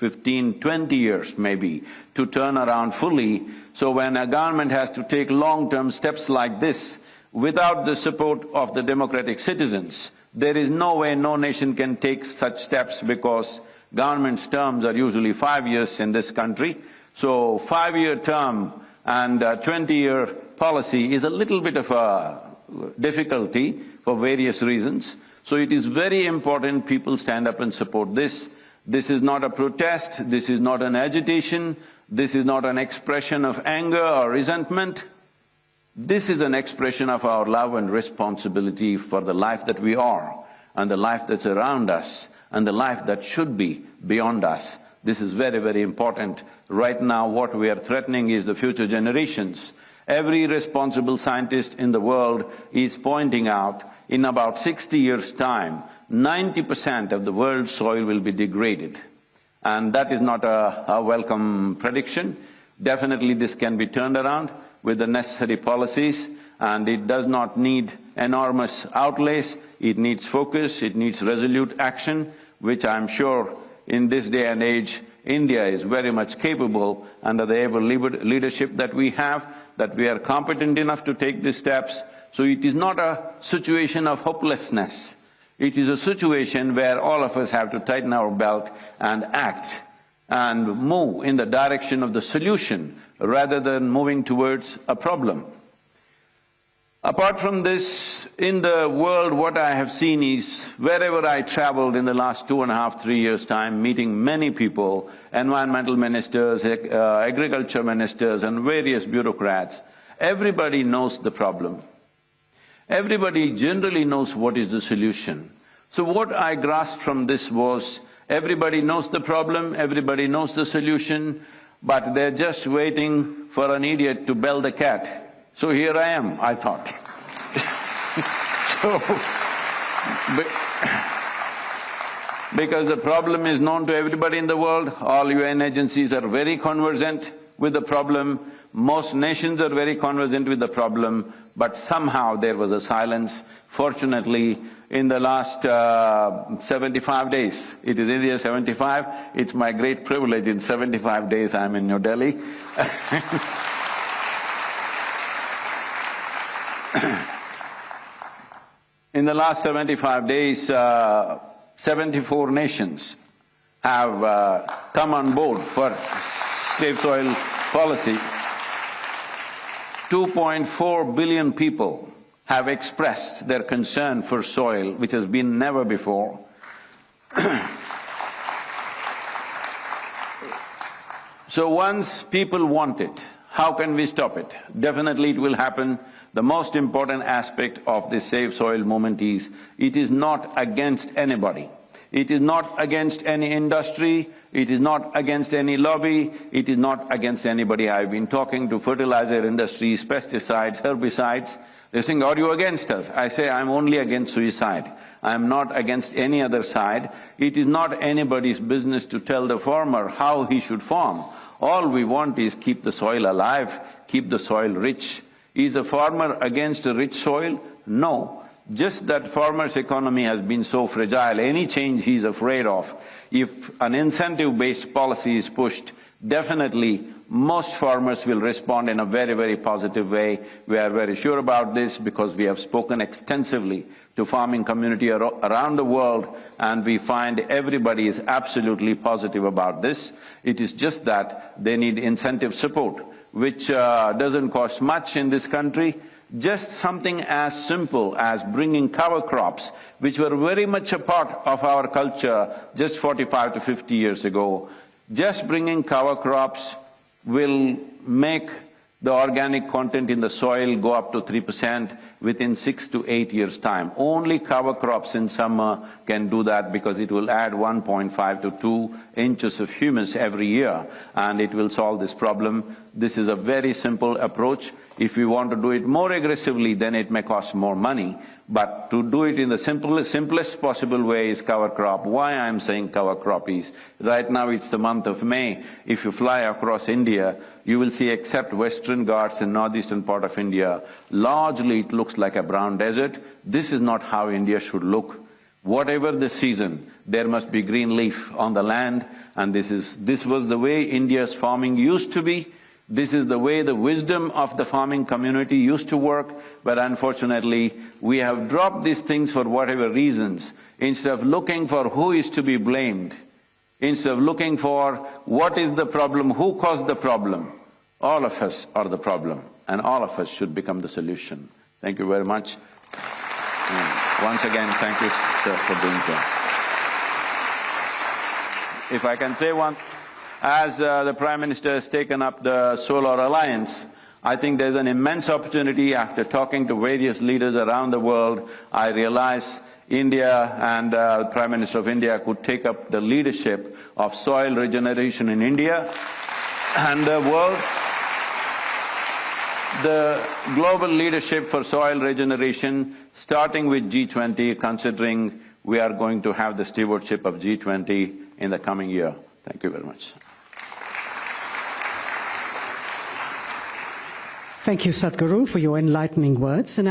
15, 20 years maybe to turn around fully. So when a government has to take long-term steps like this, without the support of the democratic citizens, there is no way no nation can take such steps, because government's terms are usually 5 years in this country. So 5-year term and 20-year policy is a little bit of a difficulty for various reasons. So it is very important people stand up and support this. This is not a protest, this is not an agitation, this is not an expression of anger or resentment. This is an expression of our love and responsibility for the life that we are, and the life that's around us, and the life that should be beyond us. This is very, very important. Right now what we are threatening is the future generations. Every responsible scientist in the world is pointing out, in about 60 years' time, 90% of the world's soil will be degraded. And that is not a welcome prediction. Definitely this can be turned around with the necessary policies, and it does not need enormous outlays. It needs focus, it needs resolute action, which I'm sure in this day and age, India is very much capable under the able leadership that we have, that we are competent enough to take these steps. So it is not a situation of hopelessness. It is a situation where all of us have to tighten our belt and act and move in the direction of the solution rather than moving towards a problem. Apart from this, in the world what I have seen is, wherever I traveled in the last 2.5, 3 years' time, meeting many people, environmental ministers, agriculture ministers and various bureaucrats, everybody knows the problem. Everybody generally knows what is the solution. So what I grasped from this was, everybody knows the problem, everybody knows the solution, but they're just waiting for an idiot to bell the cat. So here I am, I thought. Because the problem is known to everybody in the world, all UN agencies are very conversant with the problem, most nations are very conversant with the problem, but somehow there was a silence. Fortunately, in the last 75 days, it is India 75, it's my great privilege, in 75 days I'm in New Delhi. In the last 75 days, 74 nations have come on board for safe soil policy. 2.4 billion people have expressed their concern for soil, which has been never before. So once people want it, how can we stop it? Definitely it will happen. The most important aspect of this Save Soil movement is, it is not against anybody. It is not against any industry, it is not against any lobby, it is not against anybody. I've been talking to fertilizer industries, pesticides, herbicides. They're saying, are you against us? I say, I'm only against suicide. I'm not against any other side. It is not anybody's business to tell the farmer how he should farm. All we want is keep the soil alive, keep the soil rich. Is a farmer against a rich soil? No. Just that farmer's economy has been so fragile, any change he's afraid of. If an incentive-based policy is pushed, definitely most farmers will respond in a very, very positive way. We are very sure about this because we have spoken extensively to farming community around the world, and we find everybody is absolutely positive about this. It is just that they need incentive support, which doesn't cost much in this country. Just something as simple as bringing cover crops, which were very much a part of our culture just 45 to 50 years ago. Just bringing cover crops will make the organic content in the soil go up to 3% within 6 to 8 years' time. Only cover crops in summer can do that because it will add 1.5 to 2 inches of humus every year, and it will solve this problem. This is a very simple approach. If we want to do it more aggressively, then it may cost more money. But to do it in the simplest possible way is cover crop. Why I'm saying cover crop is, right now it's the month of May. If you fly across India, you will see, except Western Ghats and northeastern part of India, largely it looks like a brown desert. This is not how India should look. Whatever the season, there must be green leaf on the land, and this was the way India's farming used to be. This is the way the wisdom of the farming community used to work, but unfortunately, we have dropped these things for whatever reasons. Instead of looking for who is to be blamed, instead of looking for what is the problem, who caused the problem, all of us are the problem, and all of us should become the solution. Thank you very much. And once again, thank you, sir, for being here. If I can say one, as the Prime Minister has taken up the Solar Alliance, I think there's an immense opportunity. After talking to various leaders around the world, I realize India and the Prime Minister of India could take up the leadership of soil regeneration in India and the world. The global leadership for soil regeneration, starting with G20, considering we are going to have the stewardship of G20 in the coming year. Thank you very much. Thank you, Sadhguru, for your enlightening words. And